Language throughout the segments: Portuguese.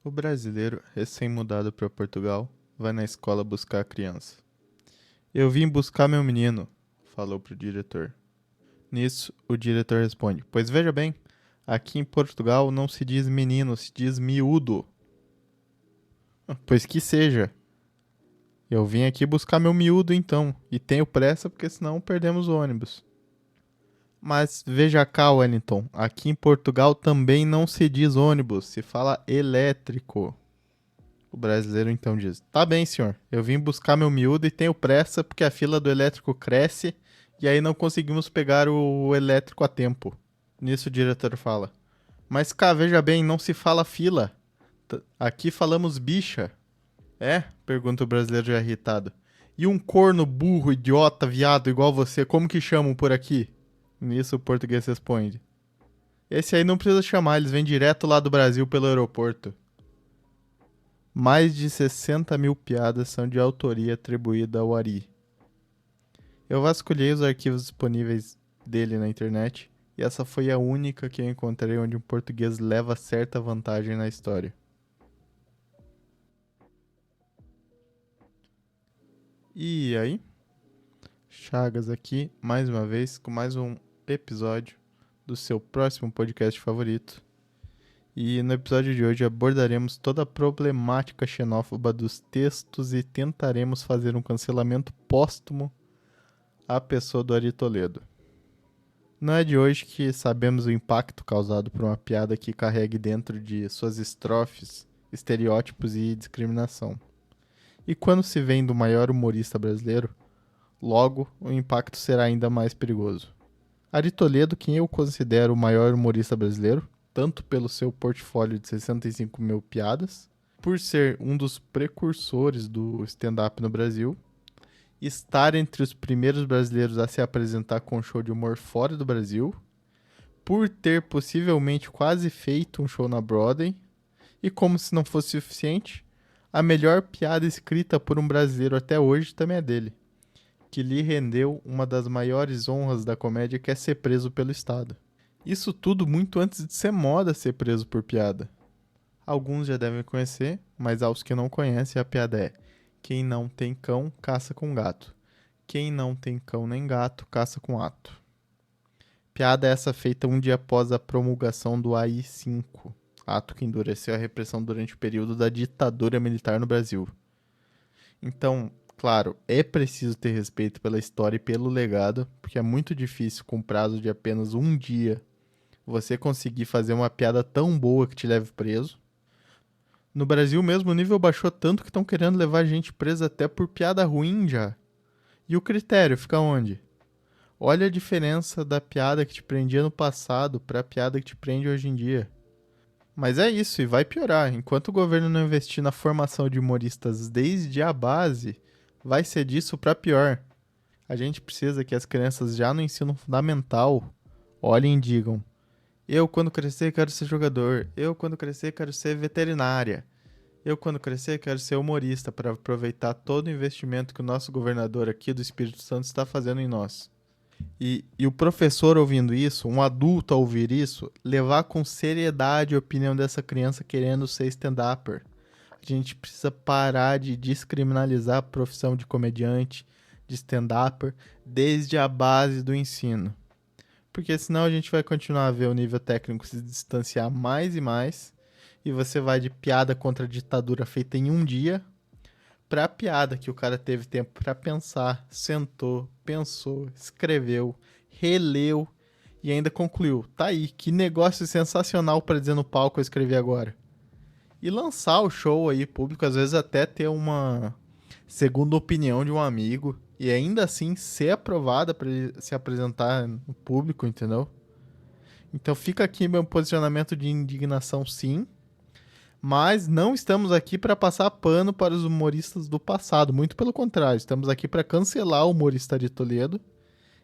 O brasileiro, recém-mudado para Portugal, vai na escola buscar a criança. Eu vim buscar meu menino, falou pro diretor. Nisso, o diretor responde: Pois veja bem, aqui em Portugal não se diz menino, se diz miúdo. Pois que seja. Eu vim aqui buscar meu miúdo então, e tenho pressa porque senão perdemos o ônibus. Mas veja cá, Wellington, aqui em Portugal também não se diz ônibus, se fala elétrico. O brasileiro então diz: Tá bem, senhor, eu vim buscar meu miúdo e tenho pressa porque a fila do elétrico cresce e aí não conseguimos pegar o elétrico a tempo. Nisso o diretor fala: Mas cá, veja bem, não se fala fila. Aqui falamos bicha. É? Pergunta o brasileiro já irritado. E um corno burro, idiota, viado igual você, como que chamam por aqui? Nisso o português responde: Esse aí não precisa chamar, eles vêm direto lá do Brasil pelo aeroporto. Mais de 60 mil piadas são de autoria atribuída ao Ari. Eu vasculhei os arquivos disponíveis dele na internet e essa foi a única que eu encontrei onde um português leva certa vantagem na história. E aí? Chagas aqui, mais uma vez, com mais um episódio do seu próximo podcast favorito. E no episódio de hoje abordaremos toda a problemática xenófoba dos textos e tentaremos fazer um cancelamento póstumo à pessoa do Ari Toledo. Não é de hoje que sabemos o impacto causado por uma piada que carregue dentro de suas estrofes estereótipos e discriminação. E quando se vem do maior humorista brasileiro, logo o impacto será ainda mais perigoso. Ari Toledo, quem eu considero o maior humorista brasileiro, tanto pelo seu portfólio de 65 mil piadas, por ser um dos precursores do stand-up no Brasil, estar entre os primeiros brasileiros a se apresentar com um show de humor fora do Brasil, por ter possivelmente quase feito um show na Broadway, e como se não fosse suficiente, a melhor piada escrita por um brasileiro até hoje também é dele, que lhe rendeu uma das maiores honras da comédia, que é ser preso pelo Estado. Isso tudo muito antes de ser moda ser preso por piada. Alguns já devem conhecer, mas aos que não conhecem a piada é: quem não tem cão, caça com gato. Quem não tem cão nem gato, caça com ato. Piada essa feita um dia após a promulgação do AI-5, ato que endureceu a repressão durante o período da ditadura militar no Brasil. Então, claro, é preciso ter respeito pela história e pelo legado, porque é muito difícil, com prazo de apenas um dia, você conseguir fazer uma piada tão boa que te leve preso. No Brasil mesmo o nível baixou tanto que estão querendo levar a gente presa até por piada ruim já. E o critério fica onde? Olha a diferença da piada que te prendia no passado para a piada que te prende hoje em dia. Mas é isso, e vai piorar. Enquanto o governo não investir na formação de humoristas desde a base, vai ser disso para pior. A gente precisa que as crianças já no ensino fundamental olhem e digam: eu, quando crescer, quero ser jogador. Eu, quando crescer, quero ser veterinária. Eu, quando crescer, quero ser humorista para aproveitar todo o investimento que o nosso governador aqui do Espírito Santo está fazendo em nós. E o professor ouvindo isso, um adulto a ouvir isso, levar com seriedade a opinião dessa criança querendo ser stand-upper. A gente precisa parar de descriminalizar a profissão de comediante, de stand-upper, desde a base do ensino. Porque senão a gente vai continuar a ver o nível técnico se distanciar mais e mais, e você vai de piada contra a ditadura feita em um dia pra piada que o cara teve tempo pra pensar, sentou, pensou, escreveu, releu e ainda concluiu. Tá aí, que negócio sensacional pra dizer no palco eu escrevi agora. E lançar o show aí público, às vezes até ter uma segunda opinião de um amigo e ainda assim ser aprovada pra ele se apresentar no público, entendeu? Então fica aqui meu posicionamento de indignação, sim. Mas não estamos aqui para passar pano para os humoristas do passado. Muito pelo contrário, estamos aqui para cancelar o humorista de Toledo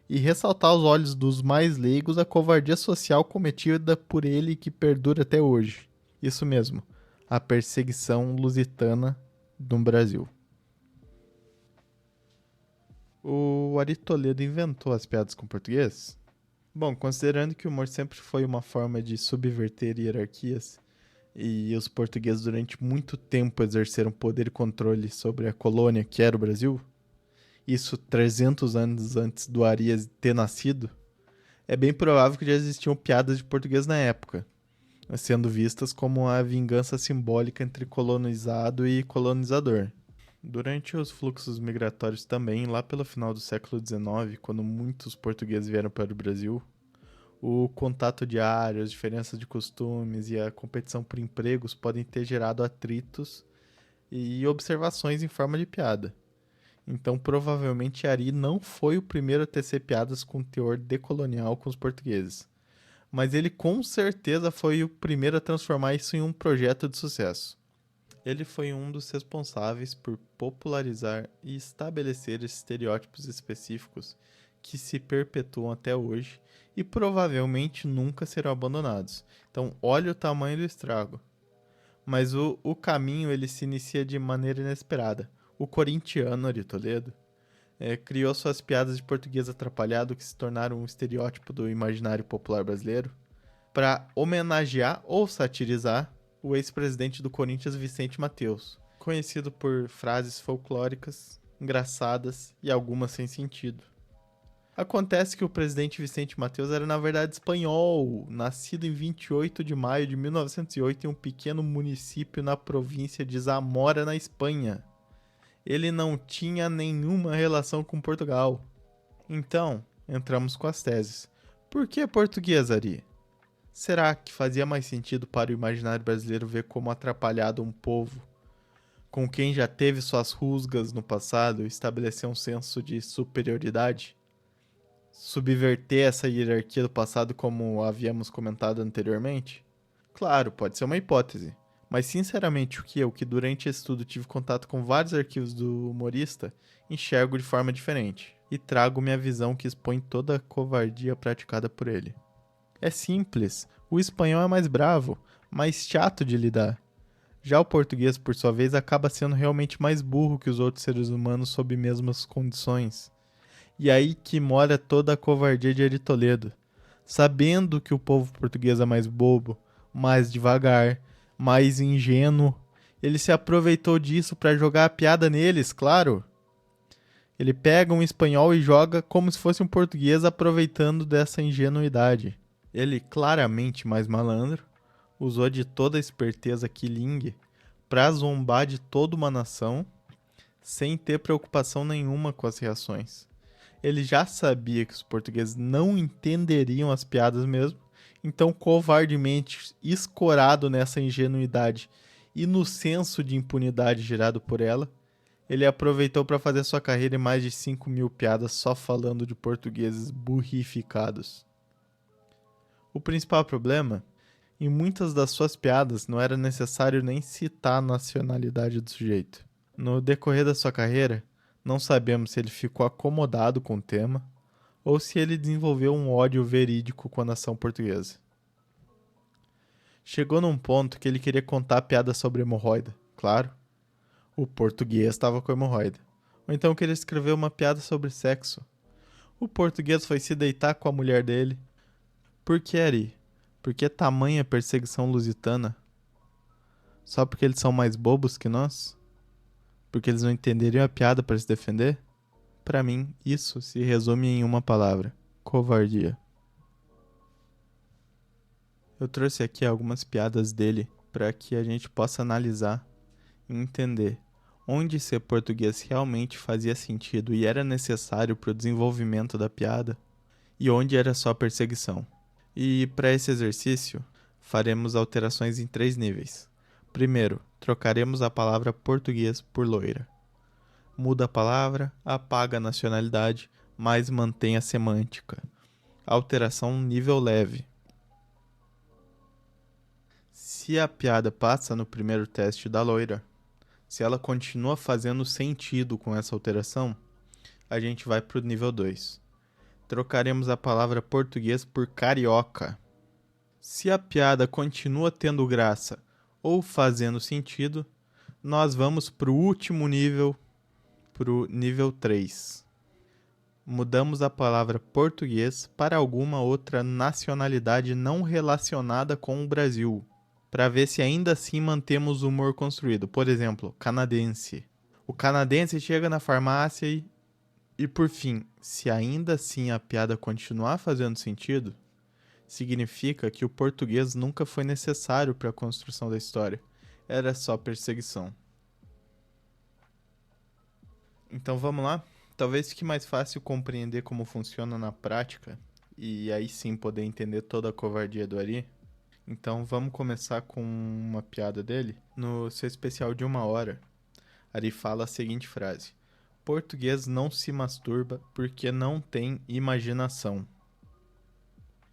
e ressaltar aos olhos dos mais leigos a covardia social cometida por ele que perdura até hoje. Isso mesmo, a perseguição lusitana do Brasil. O Ari Toledo inventou as piadas com português? Bom, considerando que o humor sempre foi uma forma de subverter hierarquias, e os portugueses durante muito tempo exerceram poder e controle sobre a colônia que era o Brasil, isso 300 anos antes do Arias ter nascido, é bem provável que já existiam piadas de português na época, sendo vistas como a vingança simbólica entre colonizado e colonizador. Durante os fluxos migratórios também, lá pelo final do século XIX, quando muitos portugueses vieram para o Brasil, o contato diário, as diferenças de costumes e a competição por empregos podem ter gerado atritos e observações em forma de piada. Então, provavelmente, Ari não foi o primeiro a tecer piadas com teor decolonial com os portugueses. Mas ele com certeza foi o primeiro a transformar isso em um projeto de sucesso. Ele foi um dos responsáveis por popularizar e estabelecer estereótipos específicos que se perpetuam até hoje e provavelmente nunca serão abandonados. Então, olha o tamanho do estrago. Mas o caminho ele se inicia de maneira inesperada. O corintiano Ari Toledo criou suas piadas de português atrapalhado que se tornaram um estereótipo do imaginário popular brasileiro para homenagear ou satirizar o ex-presidente do Corinthians, Vicente Mateus, conhecido por frases folclóricas, engraçadas e algumas sem sentido. Acontece que o presidente Vicente Mateus era na verdade espanhol, nascido em 28 de maio de 1908 em um pequeno município na província de Zamora, na Espanha. Ele não tinha nenhuma relação com Portugal. Então, entramos com as teses. Por que português, Ari? Será que fazia mais sentido para o imaginário brasileiro ver como atrapalhado um povo com quem já teve suas rusgas no passado e estabelecer um senso de superioridade? Subverter essa hierarquia do passado como havíamos comentado anteriormente? Claro, pode ser uma hipótese. Mas sinceramente, o que durante esse estudo tive contato com vários arquivos do humorista, enxergo de forma diferente. E trago minha visão que expõe toda a covardia praticada por ele. É simples, o espanhol é mais bravo, mais chato de lidar. Já o português, por sua vez, acaba sendo realmente mais burro que os outros seres humanos sob mesmas condições. E aí que mora toda a covardia de Ari Toledo. Sabendo que o povo português é mais bobo, mais devagar, mais ingênuo, ele se aproveitou disso para jogar a piada neles, claro. Ele pega um espanhol e joga como se fosse um português aproveitando dessa ingenuidade. Ele, claramente mais malandro, usou de toda a esperteza quilingue para zombar de toda uma nação, sem ter preocupação nenhuma com as reações. Ele já sabia que os portugueses não entenderiam as piadas mesmo, então covardemente escorado nessa ingenuidade e no senso de impunidade gerado por ela, ele aproveitou para fazer sua carreira em mais de 5.000 piadas só falando de portugueses burrificados. O principal problema, em muitas das suas piadas não era necessário nem citar a nacionalidade do sujeito. No decorrer da sua carreira, não sabemos se ele ficou acomodado com o tema ou se ele desenvolveu um ódio verídico com a nação portuguesa. Chegou num ponto que ele queria contar piadas sobre hemorroida, claro. O português estava com hemorroida. Ou então queria escrever uma piada sobre sexo. O português foi se deitar com a mulher dele. Por que, Ari? Por que tamanha perseguição lusitana? Só porque eles são mais bobos que nós? Porque eles não entenderiam a piada para se defender? Para mim, isso se resume em uma palavra: covardia. Eu trouxe aqui algumas piadas dele para que a gente possa analisar e entender onde ser português realmente fazia sentido e era necessário para o desenvolvimento da piada e onde era só perseguição. E para esse exercício, faremos alterações em 3 níveis. Primeiro, trocaremos a palavra português por loira. Muda a palavra, apaga a nacionalidade, mas mantém a semântica. Alteração nível leve. Se a piada passa no primeiro teste da loira, se ela continua fazendo sentido com essa alteração, a gente vai para o nível 2. Trocaremos a palavra português por carioca. Se a piada continua tendo graça ou fazendo sentido, nós vamos para o último nível, para o nível 3. Mudamos a palavra português para alguma outra nacionalidade não relacionada com o Brasil, para ver se ainda assim mantemos o humor construído. Por exemplo, canadense. O canadense chega na farmácia e por fim, se ainda assim a piada continuar fazendo sentido, significa que o português nunca foi necessário para a construção da história. Era só perseguição. Então vamos lá? Talvez fique mais fácil compreender como funciona na prática e aí sim poder entender toda a covardia do Ari. Então vamos começar com uma piada dele. No seu especial de 1 hora, Ari fala a seguinte frase: português não se masturba porque não tem imaginação.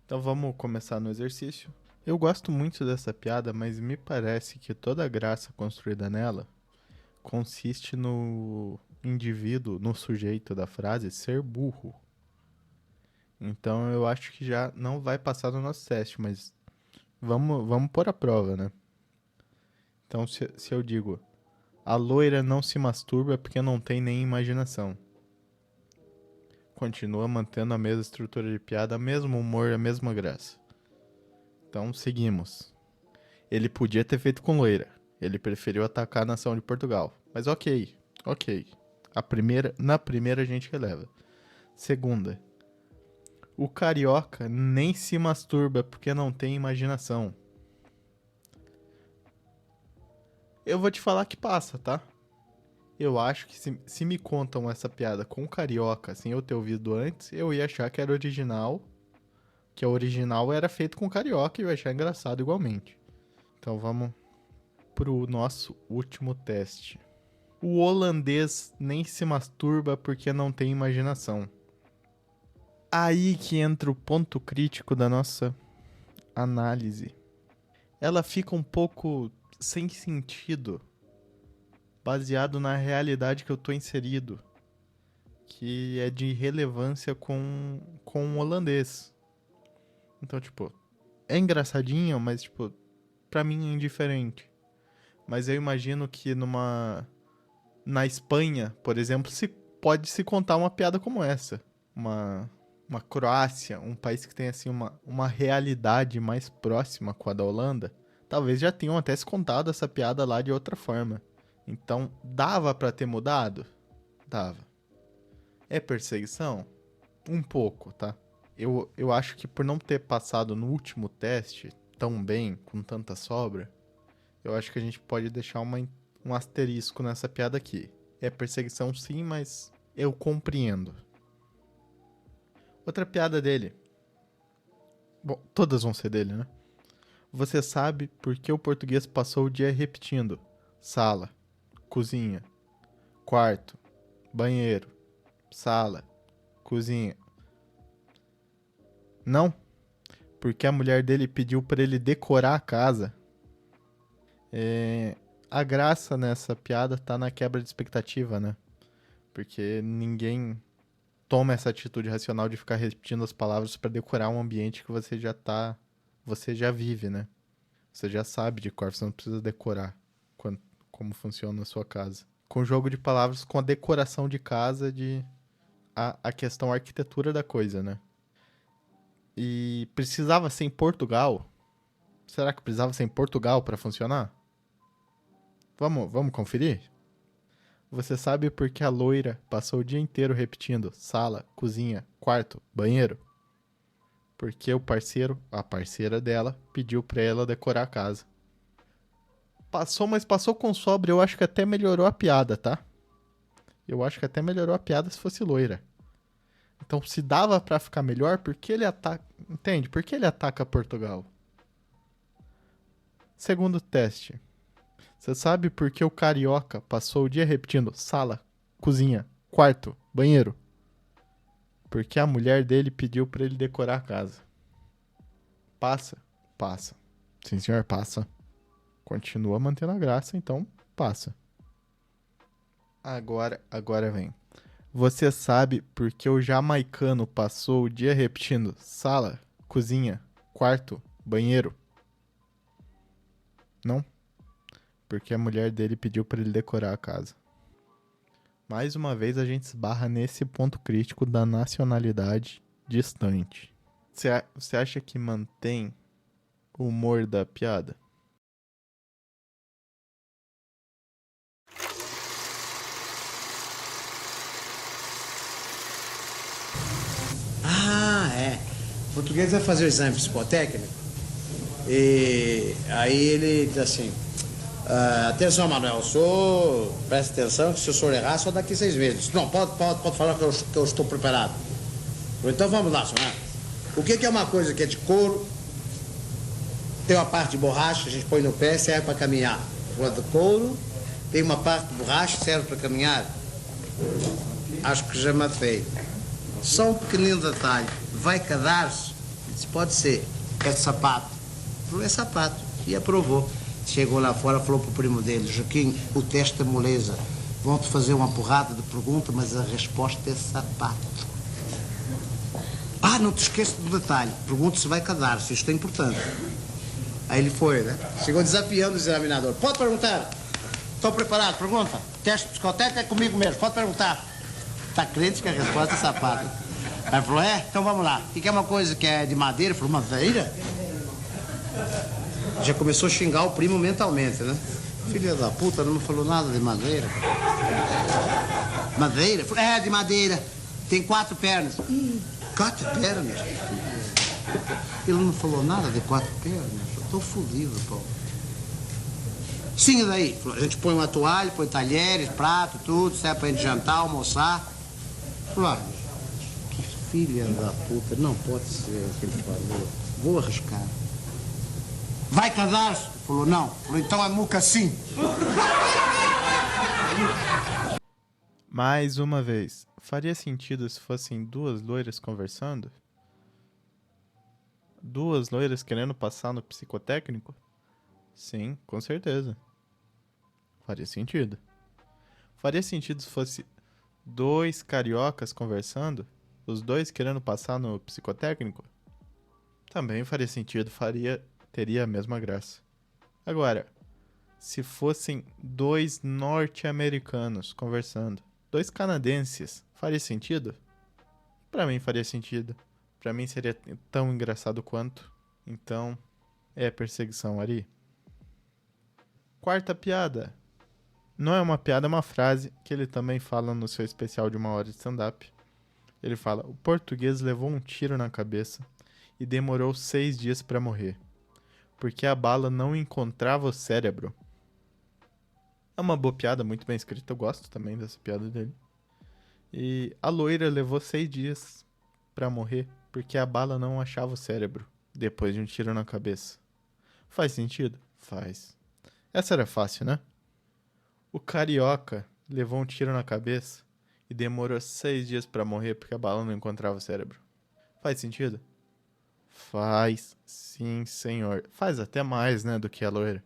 Então vamos começar no exercício. Eu gosto muito dessa piada, mas me parece que toda a graça construída nela consiste no indivíduo, no sujeito da frase, ser burro. Então eu acho que já não vai passar no nosso teste, mas vamos pôr a prova, né? Então se eu digo, a loira não se masturba porque não tem nem imaginação. Continua mantendo a mesma estrutura de piada, o mesmo humor, a mesma graça. Então seguimos. Ele podia ter feito com loira. Ele preferiu atacar a nação de Portugal. Mas ok. Na primeira a gente releva. Segunda. O carioca nem se masturba porque não tem imaginação. Eu vou te falar que passa, tá? Eu acho que se me contam essa piada com carioca, sem eu ter ouvido antes, eu ia achar que era original. Que a original era feito com carioca e eu ia achar engraçado igualmente. Então vamos pro nosso último teste. O holandês nem se masturba porque não tem imaginação. Aí que entra o ponto crítico da nossa análise. Ela fica um pouco sem sentido, baseado na realidade que eu tô inserido, que é de relevância com o holandês. Então, tipo, é engraçadinho, mas, tipo, pra mim é indiferente. Mas eu imagino que na Espanha, por exemplo, pode se contar uma piada como essa. Uma Croácia, um país que tem assim uma realidade mais próxima com a da Holanda, talvez já tenham até se contado essa piada lá de outra forma. Então, dava pra ter mudado? Dava. É perseguição? Um pouco, tá? Eu acho que por não ter passado no último teste tão bem, com tanta sobra, eu acho que a gente pode deixar um asterisco nessa piada aqui. É perseguição sim, mas eu compreendo. Outra piada dele. Bom, todas vão ser dele, né? Você sabe por que o português passou o dia repetindo sala, cozinha, quarto, banheiro, sala, cozinha? Não? Porque a mulher dele pediu pra ele decorar a casa. A graça nessa piada tá na quebra de expectativa, né? Porque ninguém toma essa atitude racional de ficar repetindo as palavras pra decorar um ambiente que você já vive, né? Você já sabe de cor, você não precisa decorar como funciona a sua casa. Com o jogo de palavras, com a decoração de casa, a questão a arquitetura da coisa, né? E precisava ser em Portugal? Será que precisava ser em Portugal pra funcionar? Vamos conferir? Você sabe por que a loira passou o dia inteiro repetindo sala, cozinha, quarto, banheiro? Porque o parceiro, a parceira dela, pediu pra ela decorar a casa. Passou, mas passou com sobra. Eu acho que até melhorou a piada, tá? Eu acho que até melhorou a piada se fosse loira. Então, se dava pra ficar melhor, por que ele ataca... Entende? Por que ele ataca Portugal? Segundo teste. Você sabe por que o carioca passou o dia repetindo sala, cozinha, quarto, banheiro? Porque a mulher dele pediu pra ele decorar a casa. Passa? Passa. Sim, senhor, passa. Continua mantendo a graça, então passa. Agora vem. Você sabe por que o jamaicano passou o dia repetindo sala, cozinha, quarto, banheiro? Não? Porque a mulher dele pediu pra ele decorar a casa. Mais uma vez a gente esbarra nesse ponto crítico da nacionalidade distante. Você acha que mantém o humor da piada? português vai fazer o exame psicotécnico e aí ele diz assim, atenção, Manuel, presta atenção que se o senhor errar, só daqui 6 meses. Não, pode falar que eu estou preparado. Então vamos lá, senhor. O que é uma coisa que é de couro, tem uma parte de borracha, a gente põe no pé, serve para caminhar. O do couro, tem uma parte de borracha, serve para caminhar. Acho que já matei. Só um pequenino detalhe. Vai cadar-se? Disse, pode ser. É de sapato. Falou, é sapato. E aprovou. Chegou lá fora, falou para o primo dele, Joaquim, o teste é moleza. Vão-te fazer uma porrada de pergunta, mas a resposta é sapato. Não te esqueças do detalhe. Pergunta se vai cadar-se. Isto é importante. Aí ele foi, né? Chegou desafiando o examinador. Pode perguntar. Estou preparado. Pergunta. Teste psicotécnico é comigo mesmo. Pode perguntar. Está crente que a resposta é sapato. Aí falou, então vamos lá. O que é uma coisa que é de madeira? Ele falou, madeira? Já começou a xingar o primo mentalmente, né? Filha da puta, não me falou nada de madeira. Madeira? É, de madeira. Tem 4 pernas. 4 pernas? Ele não falou nada de 4 pernas. Estou fodido, pô. Sim, e daí? A gente põe uma toalha, põe talheres, prato, tudo, serve pra gente jantar, almoçar. Falou, que filha da puta, não pode ser que ele falou. Vou arriscar. Vai cadastro? Falou, não. Falou, então é muca sim. Mais uma vez, faria sentido se fossem 2 loiras conversando? 2 loiras querendo passar no psicotécnico? Sim, com certeza. Faria sentido. Faria sentido se fosse 2 cariocas conversando? Os 2 querendo passar no psicotécnico? Também faria sentido, teria a mesma graça. Agora, se fossem 2 norte-americanos conversando, 2 canadenses, faria sentido? Pra mim faria sentido. Pra mim seria tão engraçado quanto. Então, é perseguição, Ari. 4ª piada. Não é uma piada, é uma frase que ele também fala no seu especial de 1 hora de stand-up. Ele fala, o português levou um tiro na cabeça e demorou 6 dias pra morrer, porque a bala não encontrava o cérebro. É uma boa piada, muito bem escrita, eu gosto também dessa piada dele. E a loira levou 6 dias pra morrer, porque a bala não achava o cérebro, depois de um tiro na cabeça. Faz sentido? Faz. Essa era fácil, né? O carioca levou um tiro na cabeça e demorou 6 dias pra morrer, porque a bala não encontrava o cérebro. Faz sentido? Faz, sim, senhor. Faz até mais, né, do que a loira.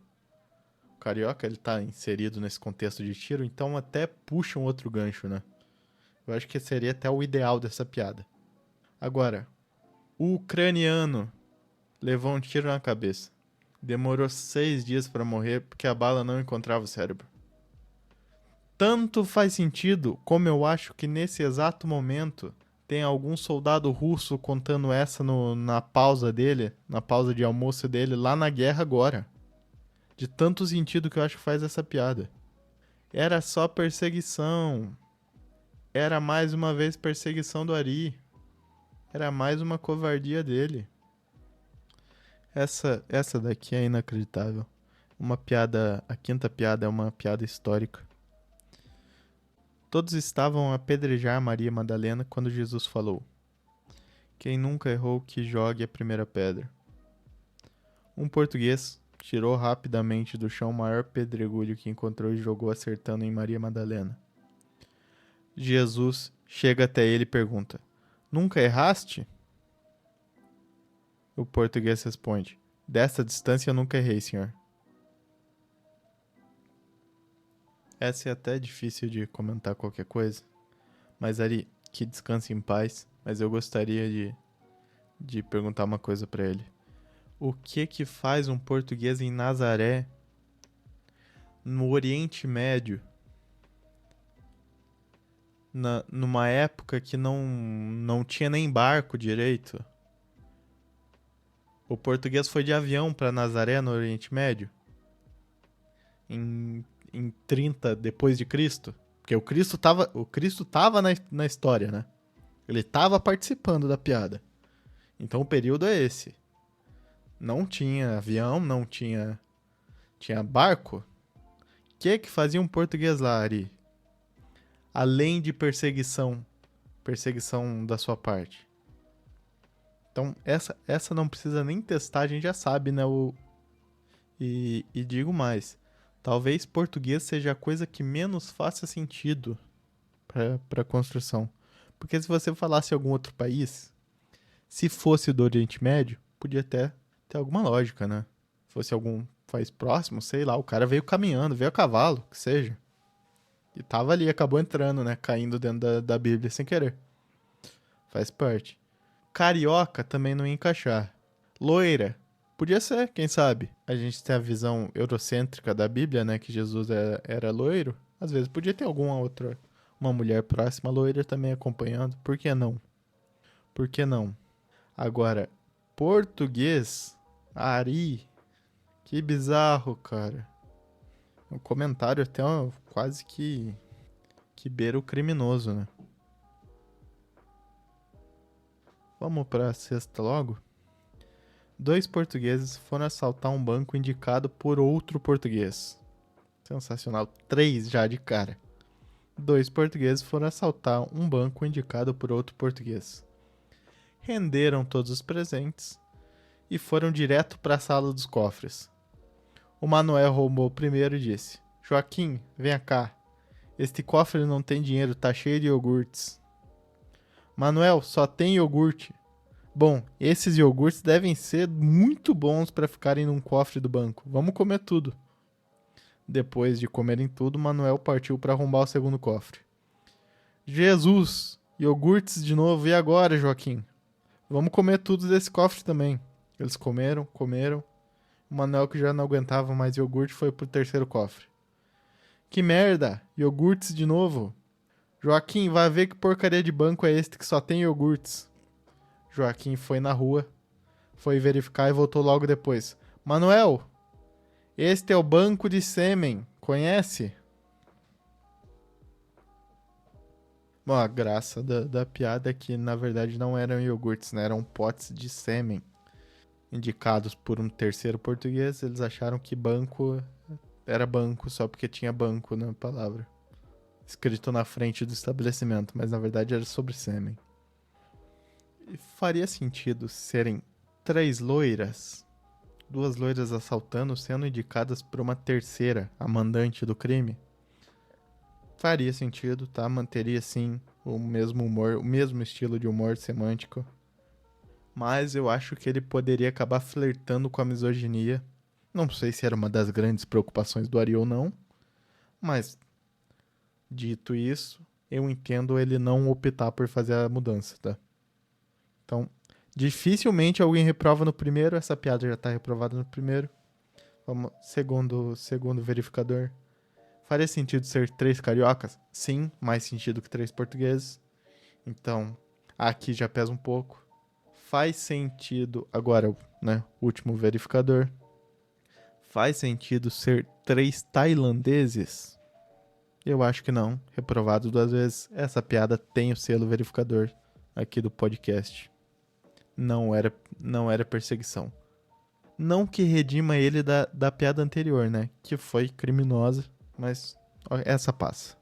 O carioca, ele tá inserido nesse contexto de tiro, então até puxa um outro gancho, né? Eu acho que seria até o ideal dessa piada. Agora, o ucraniano levou um tiro na cabeça. Demorou 6 dias pra morrer porque a bala não encontrava o cérebro. Tanto faz sentido como eu acho que nesse exato momento tem algum soldado russo contando essa na pausa dele, na pausa de almoço dele, lá na guerra agora. De tanto sentido que eu acho que faz essa piada. Era só perseguição. Era mais uma vez perseguição do Ari. Era mais uma covardia dele. Essa daqui é inacreditável. Uma piada, a 5ª piada é uma piada histórica. Todos estavam a apedrejar Maria Madalena quando Jesus falou: quem nunca errou que jogue a primeira pedra. Um português tirou rapidamente do chão o maior pedregulho que encontrou e jogou acertando em Maria Madalena. Jesus chega até ele e pergunta: nunca erraste? O português responde: dessa distância eu nunca errei, senhor. Essa é até difícil de comentar qualquer coisa, mas Ari, que descanse em paz, mas eu gostaria de perguntar uma coisa pra ele. O que faz um português em Nazaré, no Oriente Médio, numa época que não tinha nem barco direito? O português foi de avião pra Nazaré, no Oriente Médio, em 30 depois de Cristo, porque o Cristo tava na história, né? Ele tava participando da piada. Então o período é esse. Não tinha avião, não tinha barco. O que fazia um português lá, Ari? Além de perseguição da sua parte. Então, essa não precisa nem testar, a gente já sabe, né? E digo mais, talvez português seja a coisa que menos faça sentido para construção. Porque se você falasse algum outro país, se fosse do Oriente Médio, podia até ter alguma lógica, né? Se fosse algum país próximo, sei lá, o cara veio caminhando, veio a cavalo, que seja. E tava ali, acabou entrando, né? Caindo dentro da Bíblia sem querer. Faz parte. Carioca também não ia encaixar. Loira, podia ser, quem sabe? A gente tem a visão eurocêntrica da Bíblia, né? Que Jesus era loiro. Às vezes podia ter alguma outra, uma mulher próxima loira também acompanhando. Por que não? Por que não? Agora, português, Ari, que bizarro, cara. Um comentário até quase que beira o criminoso, né? Vamos pra sexta logo? 2 portugueses foram assaltar um banco indicado por outro português. Sensacional. 3 já de cara. 2 portugueses foram assaltar um banco indicado por outro português. Renderam todos os presentes e foram direto para a sala dos cofres. O Manuel roubou primeiro e disse: Joaquim, venha cá. Este cofre não tem dinheiro, tá cheio de iogurtes. Manuel, só tem iogurte. Bom, esses iogurtes devem ser muito bons para ficarem num cofre do banco. Vamos comer tudo. Depois de comerem tudo, Manuel partiu para arrombar o segundo cofre. Jesus, iogurtes de novo. E agora, Joaquim? Vamos comer tudo desse cofre também. Eles comeram. O Manuel, que já não aguentava mais iogurte, foi pro terceiro cofre. Que merda! Iogurtes de novo. Joaquim, vai ver que porcaria de banco é este que só tem iogurtes. Joaquim foi na rua, foi verificar e voltou logo depois. Manuel, este é o banco de sêmen, conhece? Bom, a graça da piada é que, na verdade, não eram iogurtes, né? Eram potes de sêmen. Indicados por um terceiro português, eles acharam que banco era banco só porque tinha banco na palavra. Escrito na frente do estabelecimento, mas na verdade era sobre sêmen. E faria sentido serem 3 loiras, 2 loiras assaltando, sendo indicadas por uma terceira, a mandante do crime? Faria sentido, tá? Manteria sim o mesmo humor, o mesmo estilo de humor semântico. Mas eu acho que ele poderia acabar flertando com a misoginia. Não sei se era uma das grandes preocupações do Ari ou não, mas dito isso, eu entendo ele não optar por fazer a mudança, tá? Então, dificilmente alguém reprova no primeiro, essa piada já tá reprovada no primeiro. Vamos, segundo verificador. Faria sentido ser 3 cariocas? Sim, mais sentido que 3 portugueses. Então, aqui já pesa um pouco. Faz sentido, agora, né, último verificador. Faz sentido ser 3 tailandeses? Eu acho que não. Reprovado 2 vezes. Essa piada tem o selo verificador aqui do podcast. Não era perseguição. Não que redima ele da piada anterior, né? Que foi criminosa, mas ó, essa passa.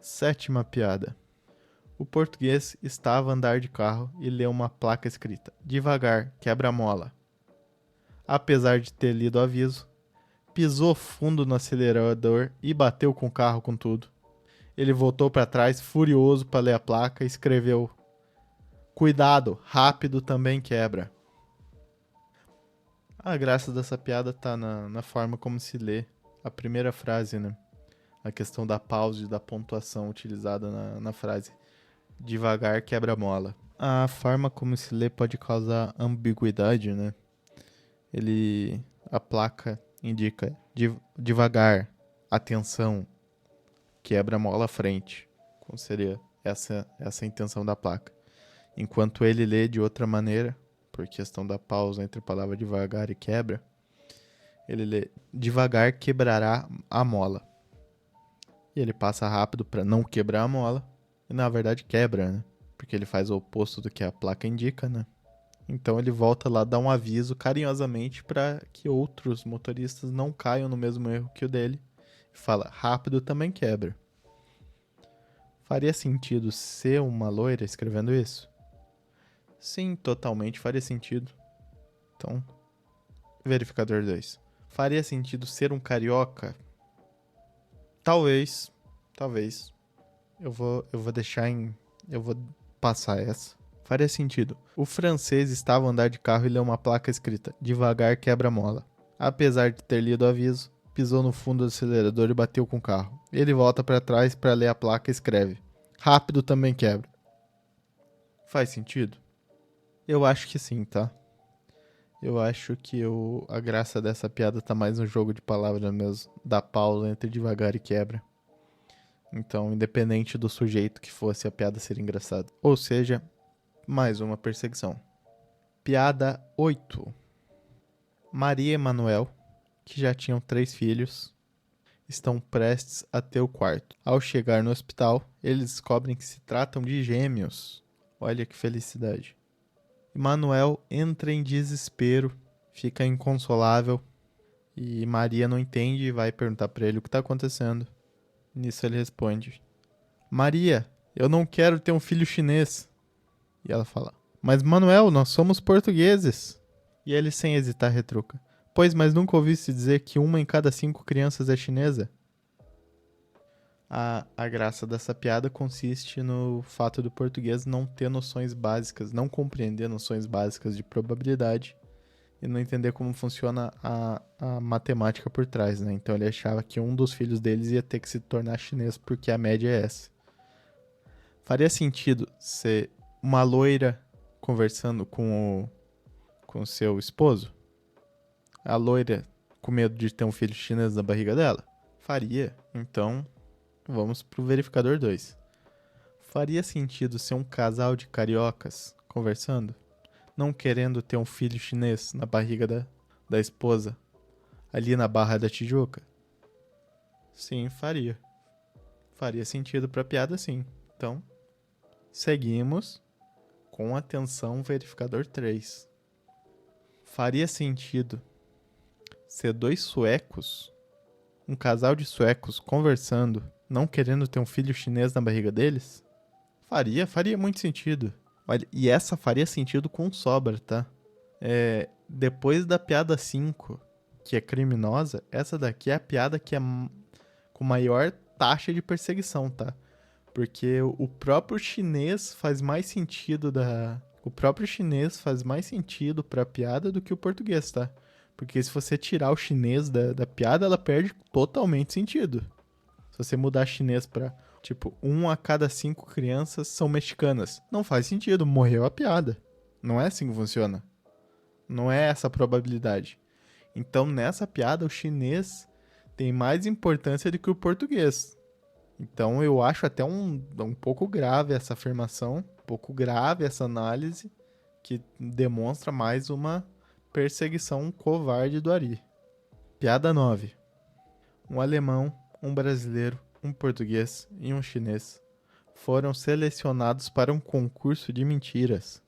7ª piada. O português estava a andar de carro e leu uma placa escrita: devagar, quebra-mola. Apesar de ter lido o aviso, pisou fundo no acelerador e bateu com o carro com tudo. Ele voltou para trás, furioso, para ler a placa e escreveu: cuidado, rápido também quebra. A graça dessa piada tá na forma como se lê a primeira frase, né? A questão da pausa e da pontuação utilizada na frase. Devagar, quebra-mola. A forma como se lê pode causar ambiguidade, né? A placa indica devagar, atenção, quebra-mola à frente. Como seria essa a intenção da placa? Enquanto ele lê de outra maneira, por questão da pausa entre a palavra devagar e quebra, ele lê devagar quebrará a mola. E ele passa rápido para não quebrar a mola. E na verdade quebra, né? Porque ele faz o oposto do que a placa indica, né? Então ele volta lá, dá um aviso carinhosamente para que outros motoristas não caiam no mesmo erro que o dele. E fala, rápido também quebra. Faria sentido ser uma loira escrevendo isso? Sim, totalmente faria sentido. Então, verificador 2. Faria sentido ser um carioca? Talvez. Eu vou deixar em... Eu vou passar essa. Faria sentido. O francês estava a andar de carro e leu uma placa escrita devagar quebra-mola. Apesar de ter lido o aviso, pisou no fundo do acelerador e bateu com o carro. Ele volta para trás para ler a placa e escreve rápido também quebra. Faz sentido? Eu acho que sim, tá? Eu acho que a graça dessa piada tá mais no jogo de palavras mesmo, da pausa entre devagar e quebra. Então, independente do sujeito que fosse, a piada seria engraçada. Ou seja, mais uma perseguição. Piada 8. Maria e Emanuel, que já tinham 3 filhos, estão prestes a ter o quarto. Ao chegar no hospital, eles descobrem que se tratam de gêmeos. Olha que felicidade. Emanuel entra em desespero, fica inconsolável e Maria não entende e vai perguntar para ele o que está acontecendo. Nisso ele responde: Maria, eu não quero ter um filho chinês. E ela fala: Mas Manuel, nós somos portugueses. E ele sem hesitar retruca: Pois, mas nunca ouviste dizer que 1 em cada 5 crianças é chinesa? A graça dessa piada consiste no fato do português não ter noções básicas, não compreender noções básicas de probabilidade e não entender como funciona a matemática por trás, né? Então ele achava que um dos filhos deles ia ter que se tornar chinês porque a média é essa. Faria sentido ser uma loira conversando com o seu esposo? A loira com medo de ter um filho chinês na barriga dela? Faria. Então, vamos pro verificador 2. Faria sentido ser um casal de cariocas conversando? Não querendo ter um filho chinês na barriga da esposa, ali na Barra da Tijuca? Sim, faria. Faria sentido pra piada, sim. Então, seguimos com atenção verificador 3. Faria sentido ser 2 suecos, um casal de suecos conversando, não querendo ter um filho chinês na barriga deles? Faria muito sentido. Olha, e essa faria sentido com sobra, tá? Depois da piada 5, que é criminosa, essa daqui é a piada que é com maior taxa de perseguição, tá? Porque o próprio chinês faz mais sentido O próprio chinês faz mais sentido pra piada do que o português, tá? Porque se você tirar o chinês da piada, ela perde totalmente sentido. Se você mudar chinês pra, tipo, 1 a cada 5 crianças são mexicanas. Não faz sentido, morreu a piada. Não é assim que funciona. Não é essa a probabilidade. Então, nessa piada, o chinês tem mais importância do que o português. Então, eu acho até um pouco grave essa afirmação, um pouco grave essa análise, que demonstra mais uma perseguição covarde do Ari. Piada 9. Um alemão, um brasileiro, um português e um chinês foram selecionados para um concurso de mentiras.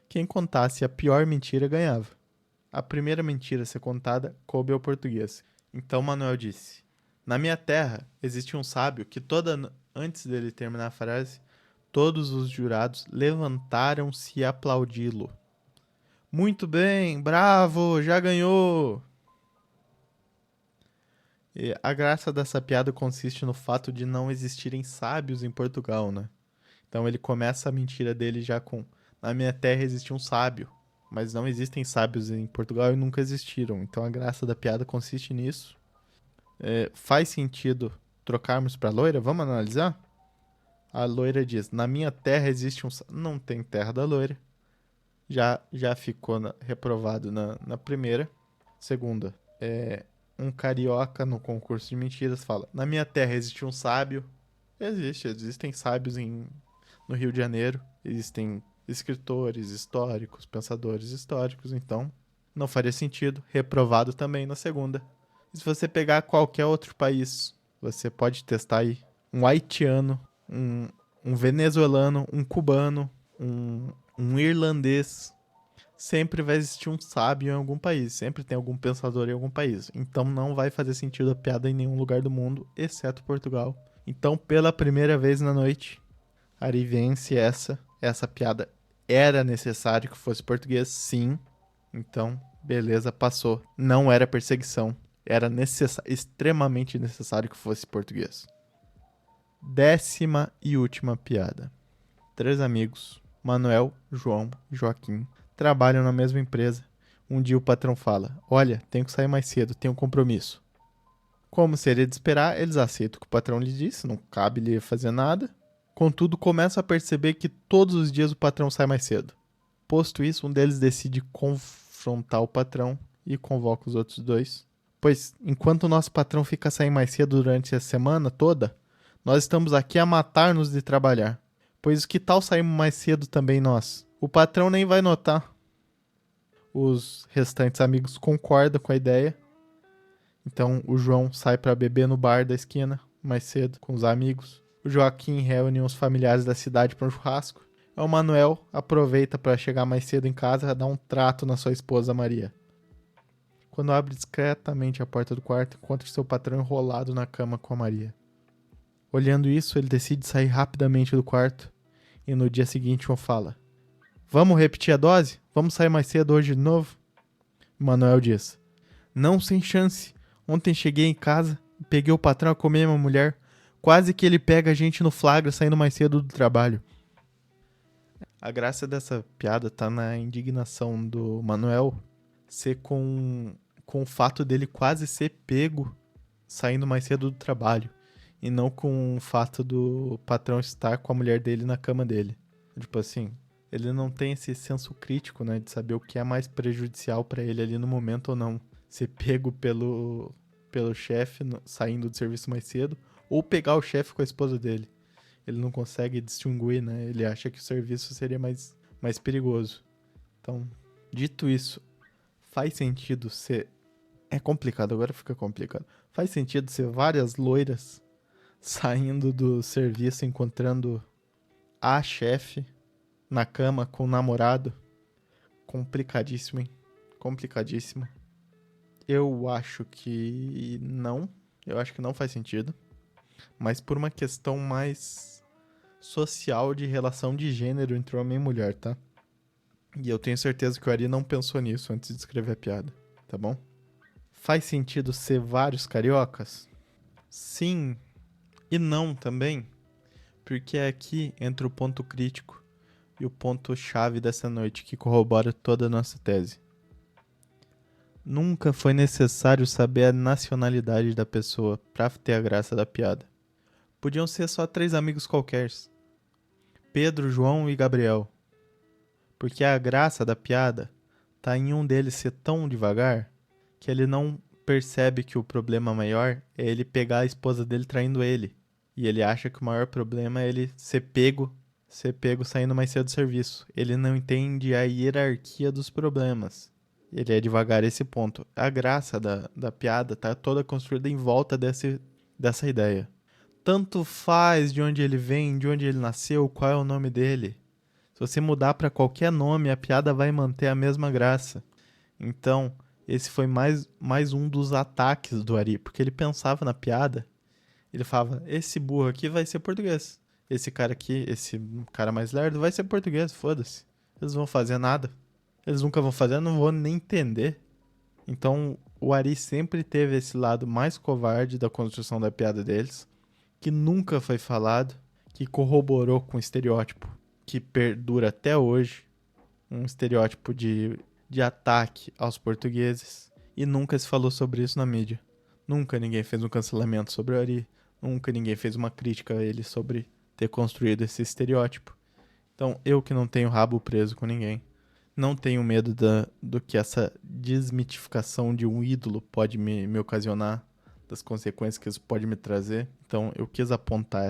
Quem contasse a pior mentira ganhava. A primeira mentira a ser contada coube ao português. Então Manuel disse: Na minha terra existe um sábio que antes dele terminar a frase, todos os jurados levantaram-se a aplaudi-lo. Muito bem, bravo, já ganhou! E a graça dessa piada consiste no fato de não existirem sábios em Portugal, né? Então ele começa a mentira dele já com: Na minha terra existe um sábio, mas não existem sábios em Portugal e nunca existiram. Então a graça da piada consiste nisso. Faz sentido trocarmos para loira? Vamos analisar? A loira diz: Na minha terra existe um sábio. Não tem terra da loira. Já ficou reprovado na primeira. Segunda, um carioca no concurso de mentiras fala: Na minha terra existe um sábio. Existem sábios no Rio de Janeiro. Existem escritores históricos, pensadores históricos. Então, não faria sentido. Reprovado também na segunda. E se você pegar qualquer outro país, você pode testar aí um haitiano, um venezuelano, um cubano, um irlandês. sempre vai existir um sábio em algum país, sempre tem algum pensador em algum país. Então não vai fazer sentido a piada em nenhum lugar do mundo, exceto Portugal. Então, pela primeira vez na noite, Ari vence essa piada. Era necessário que fosse português, sim. Então, beleza, passou. Não era perseguição. Era extremamente necessário que fosse português. 10ª e última piada. 3 amigos, Manuel, João e Joaquim, trabalham na mesma empresa. Um dia o patrão fala: olha, tenho que sair mais cedo, tenho um compromisso. Como seria de esperar, eles aceitam o que o patrão lhe disse, não cabe lhe fazer nada. Contudo, começam a perceber que todos os dias o patrão sai mais cedo. Posto isso, um deles decide confrontar o patrão e convoca os outros 2. Pois, enquanto o nosso patrão fica saindo mais cedo durante a semana toda, nós estamos aqui a matar-nos de trabalhar. Pois que tal sairmos mais cedo também nós? O patrão nem vai notar. Os restantes amigos concordam com a ideia. Então o João sai para beber no bar da esquina mais cedo com os amigos. O Joaquim reúne os familiares da cidade para um churrasco. O Manuel aproveita para chegar mais cedo em casa e dar um trato na sua esposa Maria. Quando abre discretamente a porta do quarto, encontra seu patrão enrolado na cama com a Maria. Olhando isso, ele decide sair rapidamente do quarto. E no dia seguinte, João fala: vamos repetir a dose? Vamos sair mais cedo hoje de novo? Manuel diz: não, sem chance. Ontem cheguei em casa, peguei o patrão a comer minha mulher. Quase que ele pega a gente no flagra saindo mais cedo do trabalho. A graça dessa piada tá na indignação do Manuel ser com o fato dele quase ser pego saindo mais cedo do trabalho. E não com o fato do patrão estar com a mulher dele na cama dele. Tipo assim, ele não tem esse senso crítico, né? De saber o que é mais prejudicial pra ele ali no momento ou não. Ser pego pelo chefe saindo do serviço mais cedo, ou pegar o chefe com a esposa dele. Ele não consegue distinguir, né? Ele acha que o serviço seria mais perigoso. Então, dito isso, faz sentido ser... É complicado, agora fica complicado. Faz sentido ser várias loiras saindo do serviço, encontrando a chefe na cama com o namorado? Complicadíssimo, hein? Complicadíssimo. Eu acho que não. Eu acho que não faz sentido. Mas por uma questão mais social de relação de gênero entre homem e mulher, tá? E eu tenho certeza que o Ari não pensou nisso antes de escrever a piada, tá bom? Faz sentido ser vários cariocas? Sim e não também. Porque aqui entra o ponto crítico e o ponto chave dessa noite que corrobora toda a nossa tese. Nunca foi necessário saber a nacionalidade da pessoa pra ter a graça da piada. Podiam ser só 3 amigos qualquer. Pedro, João e Gabriel. Porque a graça da piada tá em um deles ser tão devagar que ele não percebe que o problema maior é ele pegar a esposa dele traindo ele. E ele acha que o maior problema é ele ser pego saindo mais cedo do serviço. Ele não entende a hierarquia dos problemas. Ele é devagar esse ponto. A graça da piada tá toda construída em volta dessa ideia. Tanto faz de onde ele vem, de onde ele nasceu, qual é o nome dele. Se você mudar para qualquer nome, a piada vai manter a mesma graça. Então, esse foi mais um dos ataques do Ari, porque ele pensava na piada, ele falava: esse burro aqui vai ser português. Esse cara aqui, esse cara mais lerdo, vai ser português, foda-se. Eles não vão fazer nada. Eles nunca vão fazer, eu não vou nem entender. Então, o Ari sempre teve esse lado mais covarde da construção da piada deles, que nunca foi falado, que corroborou com o estereótipo que perdura até hoje, um estereótipo de ataque aos portugueses, e nunca se falou sobre isso na mídia. Nunca ninguém fez um cancelamento sobre o Ari, nunca ninguém fez uma crítica a ele sobre ter construído esse estereótipo. Então, eu que não tenho rabo preso com ninguém, não tenho medo do que essa desmitificação de um ídolo pode me ocasionar, das consequências que isso pode me trazer. Então eu quis apontar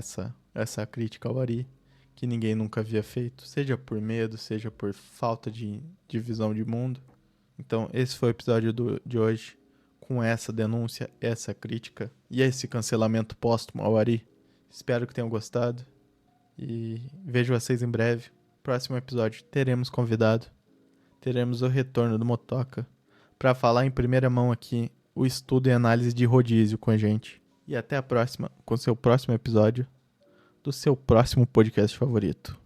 essa crítica ao Ari, que ninguém nunca havia feito, seja por medo, seja por falta de visão de mundo. Então esse foi o episódio de hoje, com essa denúncia, essa crítica e esse cancelamento póstumo ao Ari. Espero que tenham gostado e vejo vocês em breve. Próximo episódio teremos convidado. teremos o retorno do Motoca para falar em primeira mão aqui o estudo e análise de rodízio com a gente. E até a próxima, com seu próximo episódio do seu próximo podcast favorito.